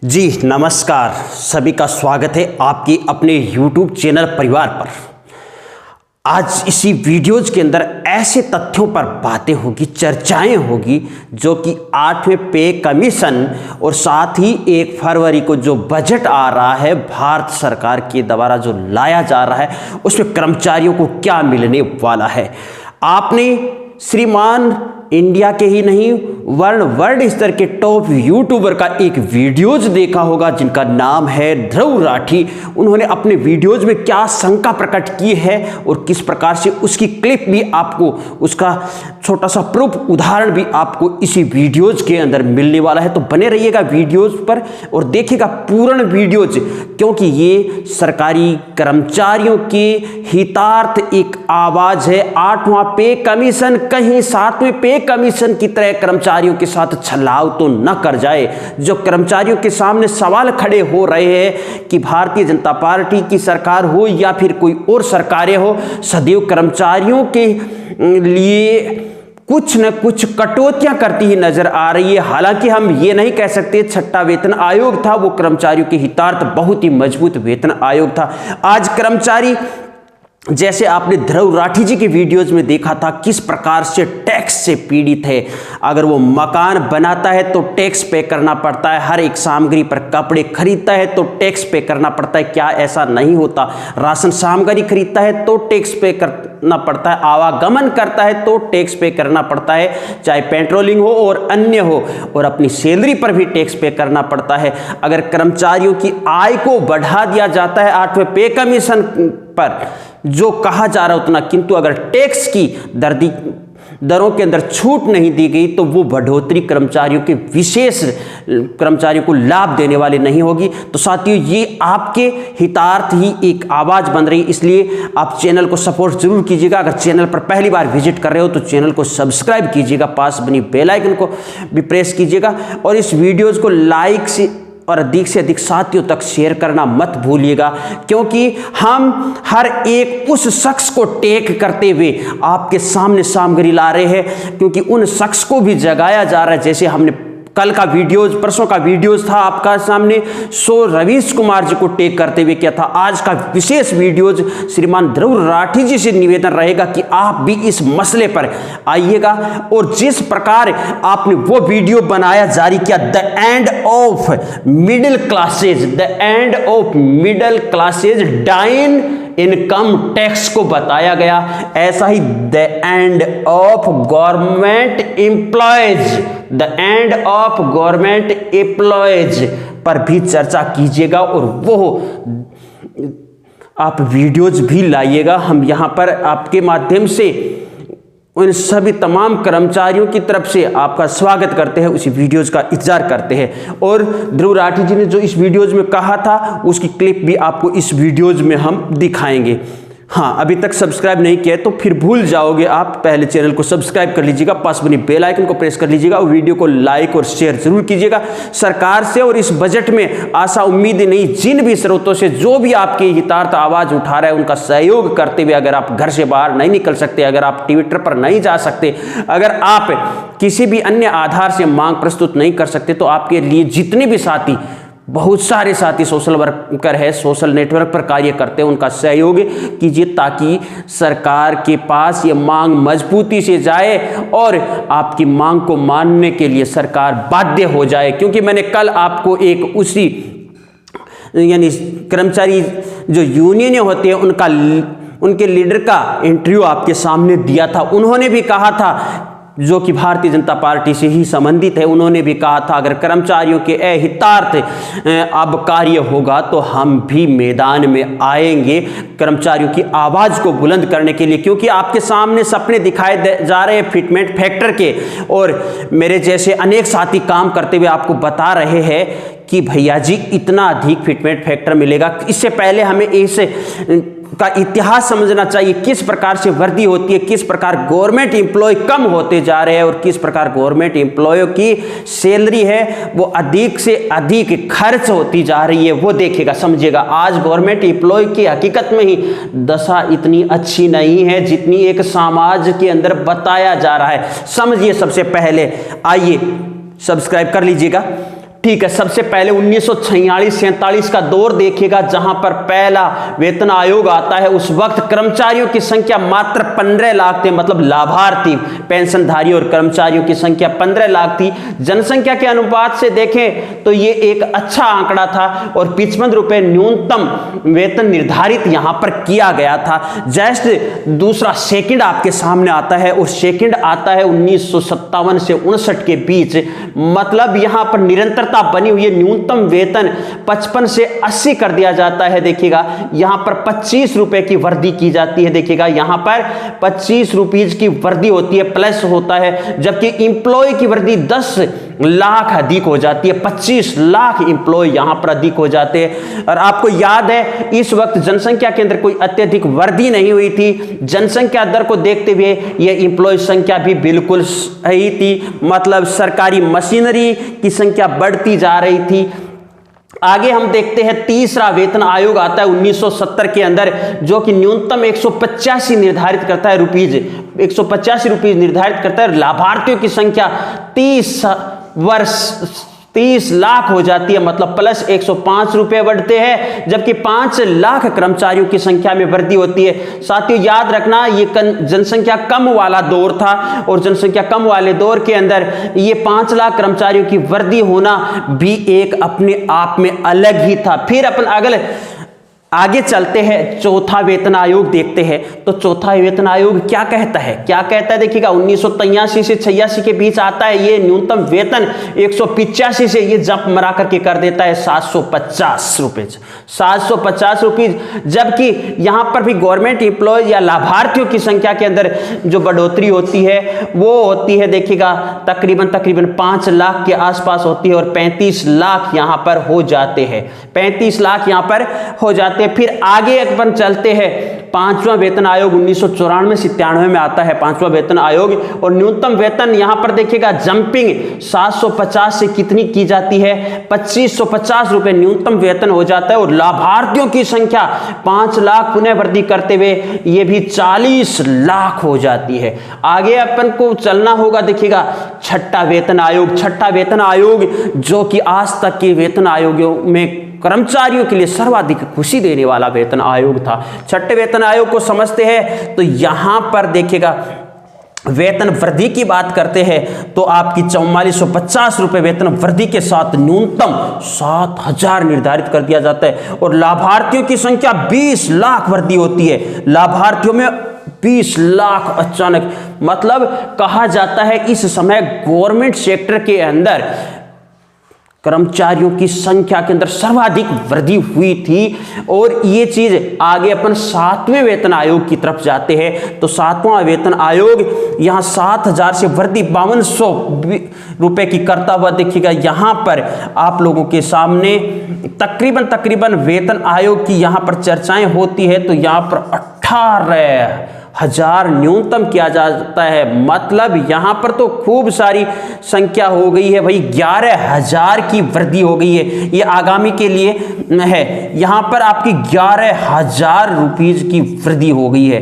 जी नमस्कार, सभी का स्वागत है आपकी अपने YouTube चैनल परिवार पर। आज इसी वीडियोज के अंदर ऐसे तथ्यों पर बातें होगी, चर्चाएं होगी जो कि 8वें पे कमीशन और साथ ही 1 फरवरी को जो बजट आ रहा है भारत सरकार के द्वारा जो लाया जा रहा है उसमें कर्मचारियों को क्या मिलने वाला है। आपने श्रीमान इंडिया के ही नहीं वर्ल्ड स्तर के टॉप यूट्यूबर का एक वीडियोज देखा होगा जिनका नाम है ध्रुव राठी। उन्होंने अपने वीडियोज में क्या शंका प्रकट की है और किस प्रकार से उसकी क्लिप भी आपको, उसका छोटा सा प्रूफ उदाहरण भी आपको इसी वीडियोज के अंदर मिलने वाला है। तो बने रहिएगा वीडियोज पर और देखिएगा पूर्ण वीडियोज, क्योंकि ये सरकारी कर्मचारियों के हितार्थ एक आवाज है। 8वां पे कमीशन कहीं 7वें पे कमीशन की तरह कर्मचारियों के साथ छलाव तो न कर जाए। जो कर्मचारियों के सामने सवाल खड़े हो रहे हैं कि भारतीय जनता पार्टी की सरकार हो या फिर कोई और सरकारें हो, सदैव कर्मचारियों के लिए कुछ न कुछ कटौतियां करती ही नजर आ रही है। हालांकि हम ये नहीं कह सकते 6ठा वेतन आयोग था वो कर्मचारियों के हितार्थ बहुत ही मजबूत वेतन आयोग था। आज कर्मचारी, जैसे आपने ध्रुव राठी जी के वीडियोज में देखा था, किस प्रकार से टैक्स से पीड़ित है। अगर वो मकान बनाता है तो टैक्स पे करना पड़ता है, हर एक सामग्री पर कपड़े खरीदता है तो टैक्स पे करना पड़ता है। क्या ऐसा नहीं होता? राशन सामग्री खरीदता है तो टैक्स पे करना पड़ता है, आवागमन करता है तो टैक्स पे करना पड़ता है, चाहे पेट्रोलिंग हो और अन्य हो, और अपनी सैलरी पर भी टैक्स पे करना पड़ता है। अगर कर्मचारियों की आय को बढ़ा दिया जाता है 8वें पे कमीशन पर जो कहा जा रहा है उतना, किंतु अगर टैक्स की दरों के अंदर छूट नहीं दी गई तो वो बढ़ोतरी कर्मचारियों के विशेष कर्मचारियों को लाभ देने वाली नहीं होगी। तो साथियों, ये आपके हितार्थ ही एक आवाज बन रही है, इसलिए आप चैनल को सपोर्ट जरूर कीजिएगा। अगर चैनल पर पहली बार विजिट कर रहे हो तो चैनल को सब्सक्राइब कीजिएगा, पास बनी बेल आइकन को भी प्रेस कीजिएगा और इस वीडियोज को लाइक से और अधिक से अधिक साथियों तक शेयर करना मत भूलिएगा, क्योंकि हम हर एक उस शख्स को टेक करते हुए आपके सामने सामग्री ला रहे हैं, क्योंकि उन शख्स को भी जगाया जा रहा है। जैसे हमने कल का वीडियोज, परसों का वीडियोज था आपका सामने, रवीश कुमार जी को टेक करते हुए किया था। आज का विशेष वीडियोज श्रीमान ध्रुव राठी जी से निवेदन रहेगा कि आप भी इस मसले पर आइएगा और जिस प्रकार आपने वो वीडियो बनाया, जारी किया, the end of middle classes, the end of middle classes डाइन इनकम टैक्स को बताया गया, ऐसा ही the end of government employees, the end of government employees पर भी चर्चा कीजिएगा और वो आप वीडियोज भी लाइएगा। हम यहां पर आपके माध्यम से उन सभी तमाम कर्मचारियों की तरफ से आपका स्वागत करते हैं, उसी वीडियोज का इंतजार करते हैं। और ध्रुव राठी जी ने जो इस वीडियोज में कहा था उसकी क्लिप भी आपको इस वीडियोज में हम दिखाएंगे। हाँ, अभी तक सब्सक्राइब नहीं किया तो फिर भूल जाओगे आप, पहले चैनल को सब्सक्राइब कर लीजिएगा, पास बनी बेल आइकन को प्रेस कर लीजिएगा और वीडियो को लाइक और शेयर जरूर कीजिएगा। सरकार से और इस बजट में आशा उम्मीद नहीं, जिन भी स्रोतों से जो भी आपके हितार्थ आवाज उठा रहा है उनका सहयोग करते हुए, अगर आप घर से बाहर नहीं निकल सकते, अगर आप ट्विटर पर नहीं जा सकते, अगर आप किसी भी अन्य आधार से मांग प्रस्तुत नहीं कर सकते, तो आपके लिए जितने भी साथी, बहुत सारे साथी सोशल वर्कर है, सोशल नेटवर्क पर कार्य करते हैं, उनका सहयोग कीजिए ताकि सरकार के पास ये मांग मजबूती से जाए और आपकी मांग को मानने के लिए सरकार बाध्य हो जाए। क्योंकि मैंने कल आपको एक उसी यानी कर्मचारी जो यूनियनें होती हैं उनके लीडर का इंटरव्यू आपके सामने दिया था। उन्होंने भी कहा था, जो कि भारतीय जनता पार्टी से ही संबंधित है, उन्होंने भी कहा था अगर कर्मचारियों के हितार्थ अब कार्य होगा तो हम भी मैदान में आएंगे कर्मचारियों की आवाज को बुलंद करने के लिए। क्योंकि आपके सामने सपने दिखाए जा रहे हैं फिटमेंट फैक्टर के, और मेरे जैसे अनेक साथी काम करते हुए आपको बता रहे हैं कि भैया जी इतना अधिक फिटमेंट फैक्टर मिलेगा। इससे पहले हमें इस का इतिहास समझना चाहिए, किस प्रकार से वर्दी होती है, किस प्रकार गवर्नमेंट एम्प्लॉय कम होते जा रहे हैं और किस प्रकार गवर्नमेंट एम्प्लॉयों की सैलरी है वो अधिक से अधिक खर्च होती जा रही है। वो देखिएगा, समझिएगा। आज गवर्नमेंट एम्प्लॉय की हकीकत में ही दशा इतनी अच्छी नहीं है जितनी एक समाज के अंदर बताया जा रहा है। समझिए, सबसे पहले आइए सब्सक्राइब कर लीजिएगा, ठीक है, सबसे पहले 1946-47 का दौर देखिएगा, जहां पर पहला वेतन आयोग आता है। उस वक्त कर्मचारियों की संख्या मात्र 15 लाख थे, मतलब लाभार्थी पेंशनधारी और कर्मचारियों की संख्या 15 लाख थी। जनसंख्या के अनुपात से देखें तो ये एक अच्छा आंकड़ा था और 55 रुपए न्यूनतम वेतन निर्धारित यहां पर किया गया था। जस्ट दूसरा सेकंड आपके सामने आता है और सेकंड आता है 1957 से 59 के बीच, मतलब यहां पर निरंतरता बनी हुई है। न्यूनतम वेतन 55 से 80 कर दिया जाता है। देखिएगा यहां पर 25 रुपए की वृद्धि की जाती है। देखिएगा यहां पर 25 रुपीज की वृद्धि होती है, प्लस होता है, जबकि इंप्लॉय की वृद्धि 10 लाख अधिक हो जाती है। 25 लाख इंप्लॉय यहां पर अधिक हो जाते हैं। और आपको याद है इस वक्त जनसंख्या के अंदर कोई अत्यधिक वृद्धि नहीं हुई थी। जनसंख्या दर को देखते हुए यह इंप्लॉय संख्या भी बिल्कुल सही थी, मतलब सरकारी मशीनरी की संख्या बढ़ती जा रही थी। आगे हम देखते हैं तीसरा वेतन आयोग आता है 1970 के अंदर, जो कि न्यूनतम 185 निर्धारित करता है रुपीज, 185 रुपीज निर्धारित करता है। लाभार्थियों की संख्या 30 लाख हो जाती है, मतलब प्लस 105 रुपए बढ़ते हैं, जबकि 5 लाख कर्मचारियों की संख्या में वृद्धि होती है। साथियों याद रखना ये जनसंख्या कम वाला दौर था और जनसंख्या कम वाले दौर के अंदर ये 5 लाख कर्मचारियों की वृद्धि होना भी एक अपने आप में अलग ही था। फिर अपन अगले आगे चलते हैं, चौथा वेतन आयोग देखते हैं। तो चौथा वेतन आयोग क्या कहता है, देखिएगा 1983 से 86 के बीच आता है। ये न्यूनतम वेतन 185 से ये जंप मरा करके कर देता है 750 रुपए, 750 रुपीज। जबकि यहां पर भी गवर्नमेंट एम्प्लॉय या लाभार्थियों की संख्या के अंदर जो बढ़ोतरी होती है वो होती है, देखिएगा तकरीबन 5 लाख के आसपास होती है और 35 लाख यहां पर हो जाते हैं, 35 लाख यहां पर हो जाते हैं। फिर आगे अपन चलते हैं, पांचवा वेतन आयोग 1994-97 में आता है, पांचवा वेतन आयोग। और न्यूनतम वेतन यहां पर देखिएगा जंपिंग 750 से कितनी की जाती है, 2550 रुपए न्यूनतम वेतन हो जाता है। और लाभार्थियों की संख्या 5 लाख पुनः वृद्धि करते हुए ये भी 40 लाख हो जाती है। आगे अपन को चलना होगा, देखिएगा छठा वेतन आयोग। छठा वेतन आयोग जो कि आज तक के वेतन आयोगों में कर्मचारियों के लिए सर्वाधिक खुशी देने वाला वेतन आयोग था। छठे वेतन आयोग को समझते हैं तो यहां पर देखिएगा वेतन वृद्धि की बात करते हैं तो आपकी 4450 रुपए वेतन वृद्धि के साथ न्यूनतम 7000 निर्धारित कर दिया जाता है। और लाभार्थियों की संख्या 20 लाख वृद्धि होती है, लाभार्थियों में 20 लाख अचानक, मतलब कहा जाता है इस समय गवर्नमेंट सेक्टर के अंदर कर्मचारियों की संख्या के अंदर सर्वाधिक वृद्धि हुई थी। और ये चीज आगे अपन 7वें वेतन आयोग की तरफ जाते हैं तो 7वां वेतन आयोग यहां 7000 से वृद्धि 5200 रुपए की करता हुआ देखिएगा। यहां पर आप लोगों के सामने तकरीबन वेतन आयोग की यहां पर चर्चाएं होती है तो यहां पर 18,000 न्यूनतम किया जाता है, मतलब यहां पर तो खूब सारी संख्या हो गई है भाई, 11,000 की वृद्धि हो गई है। ये आगामी के लिए है, यहां पर आपकी 11,000 रुपीज की वृद्धि हो गई है,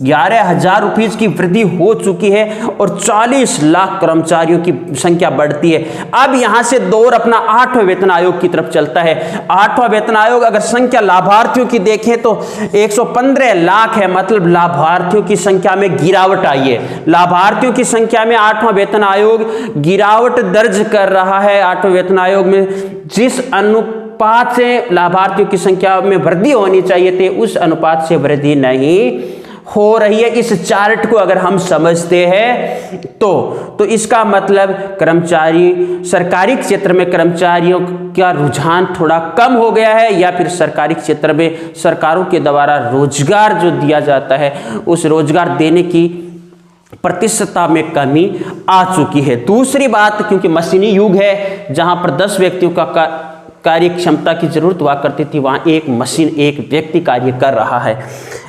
11,000 रुपीज की वृद्धि हो चुकी है और 40 लाख कर्मचारियों की संख्या बढ़ती है। अब यहां से दौर अपना 8वें वेतन आयोग की तरफ चलता है। 8वां वेतन आयोग अगर संख्या लाभार्थियों की देखें तो 115 लाख है, मतलब लाभार्थियों की संख्या में गिरावट आई है। लाभार्थियों की संख्या में 8वां वेतन आयोग गिरावट दर्ज कर रहा है। 8वें वेतन आयोग में जिस अनुपात से लाभार्थियों की संख्या में वृद्धि होनी चाहिए थी उस अनुपात से वृद्धि नहीं हो रही है। इस चार्ट को अगर हम समझते हैं तो इसका मतलब कर्मचारी सरकारी क्षेत्र में कर्मचारियों का रुझान थोड़ा कम हो गया है, या फिर सरकारी क्षेत्र में सरकारों के द्वारा रोजगार जो दिया जाता है उस रोजगार देने की प्रतिशतता में कमी आ चुकी है। दूसरी बात, क्योंकि मशीनी युग है जहां पर 10 व्यक्तियों का कार्य क्षमता की जरूरत हुआ करती थी, वहां एक मशीन एक व्यक्ति कार्य कर रहा है।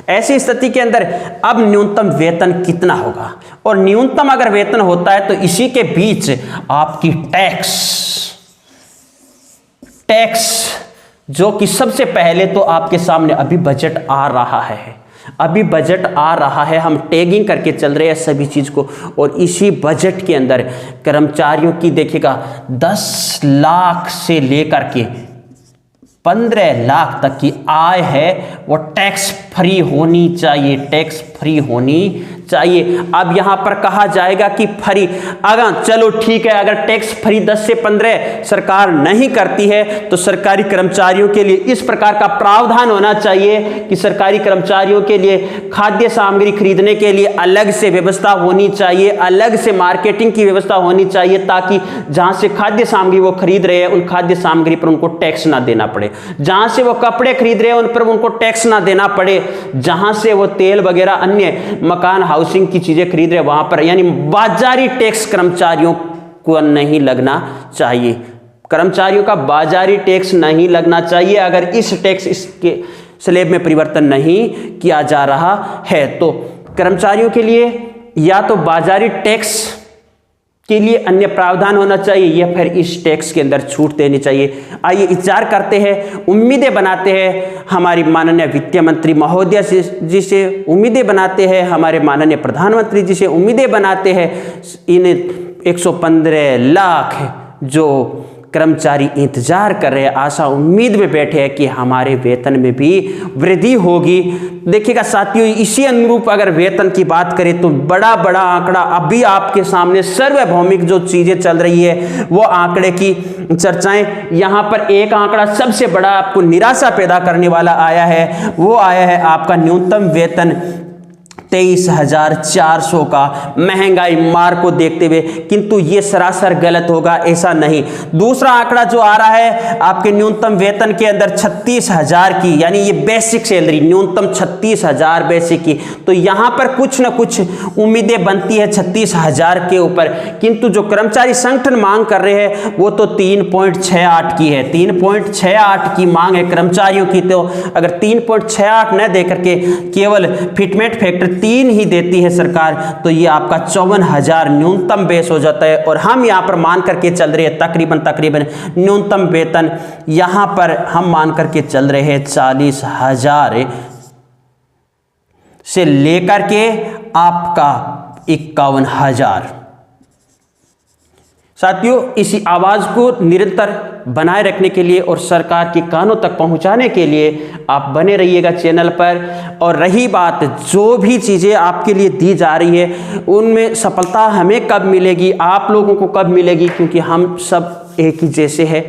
ऐसी स्थिति के अंदर अब न्यूनतम वेतन कितना होगा, और न्यूनतम अगर वेतन होता है तो इसी के बीच आपकी टैक्स जो कि सबसे पहले तो आपके सामने अभी बजट आ रहा है, अभी बजट आ रहा है, हम टैगिंग करके चल रहे हैं सभी चीज़ को, और इसी बजट के अंदर कर्मचारियों की देखिएगा 10 लाख से लेकर के 15 लाख तक की आय है वो टैक्स फ्री होनी चाहिए, टैक्स फ्री होनी चाहिए। अब यहां पर कहा जाएगा कि फ्री, अगर चलो ठीक है, अगर टैक्स फ्री 10 से 15 सरकार नहीं करती है तो सरकारी कर्मचारियों के लिए इस प्रकार का प्रावधान होना चाहिए कि सरकारी कर्मचारियों के लिए खाद्य सामग्री खरीदने के लिए अलग से व्यवस्था होनी चाहिए, अलग से मार्केटिंग की व्यवस्था होनी चाहिए, ताकि जहां से खाद्य सामग्री वो खरीद रहे हैं उन खाद्य सामग्री पर उनको टैक्स ना देना पड़े, जहां से वो कपड़े खरीद रहे हैं उन पर उनको टैक्स ना देना पड़े, जहां से वो तेल वगैरह अन्य मकान हाउसिंग की चीजें खरीद रहे हैं वहां पर, यानी बाजारी टैक्स कर्मचारियों को नहीं लगना चाहिए, कर्मचारियों का बाजारी टैक्स नहीं लगना चाहिए। अगर इस टैक्स इसके स्लैब में परिवर्तन नहीं किया जा रहा है तो कर्मचारियों के लिए या तो बाजारी टैक्स के लिए अन्य प्रावधान होना चाहिए या फिर इस टैक्स के अंदर छूट देनी चाहिए। आइए विचार करते हैं, उम्मीदें बनाते हैं हमारी माननीय वित्त मंत्री महोदय जी से, उम्मीदें बनाते हैं हमारे माननीय प्रधानमंत्री जी से, उम्मीदें बनाते हैं इन 115 लाख जो कर्मचारी इंतजार कर रहे हैं, आशा उम्मीद में बैठे हैं कि हमारे वेतन में भी वृद्धि होगी। देखिएगा साथियों, इसी अनुरूप अगर वेतन की बात करें तो बड़ा बड़ा आंकड़ा अभी आपके सामने सार्वभौमिक जो चीजें चल रही है वो आंकड़े की चर्चाएं, यहां पर एक आंकड़ा सबसे बड़ा आपको निराशा पैदा करने वाला आया है, वो आया है आपका न्यूनतम वेतन 23,400 का, महंगाई मार को देखते हुए, किंतु ये सरासर गलत होगा, ऐसा नहीं। दूसरा आंकड़ा जो आ रहा है आपके न्यूनतम वेतन के अंदर 36,000 की, यानी ये बेसिक सैलरी न्यूनतम 36,000 बेसिक की, तो यहां पर कुछ ना कुछ उम्मीदें बनती है 36,000 के ऊपर, किंतु जो कर्मचारी संगठन मांग कर रहे हैं वो तो 3.68 की है, 3.68 की मांग है कर्मचारियों की। तो अगर 3.68 न देकर के केवल फिटमेंट फैक्टर 3 ही देती है सरकार तो ये आपका 54,000 न्यूनतम बेस हो जाता है, और हम यहां पर मान करके चल रहे हैं तकरीबन न्यूनतम वेतन यहां पर हम मान करके चल रहे हैं 40,000 से लेकर के आपका 51,000। साथियों, इसी आवाज को निरंतर बनाए रखने के लिए और सरकार के कानों तक पहुंचाने के लिए आप बने रहिएगा चैनल पर। और रही बात जो भी चीज़ें आपके लिए दी जा रही है उनमें सफलता हमें कब मिलेगी, आप लोगों को कब मिलेगी, क्योंकि हम सब एक ही जैसे हैं।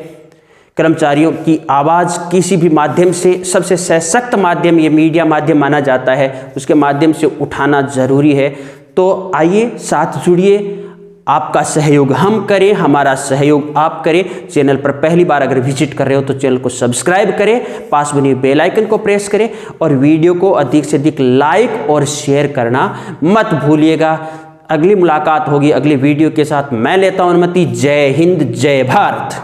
कर्मचारियों की आवाज़ किसी भी माध्यम से सबसे सशक्त माध्यम ये मीडिया माध्यम माना जाता है, उसके माध्यम से उठाना ज़रूरी है। तो आइए साथ जुड़िए, आपका सहयोग हम करें, हमारा सहयोग आप करें। चैनल पर पहली बार अगर विजिट कर रहे हो तो चैनल को सब्सक्राइब करें, पास बनी बेल आइकन को प्रेस करें और वीडियो को अधिक से अधिक लाइक और शेयर करना मत भूलिएगा। अगली मुलाकात होगी अगली वीडियो के साथ। मैं लेता हूं अनुमति। जय हिंद, जय भारत।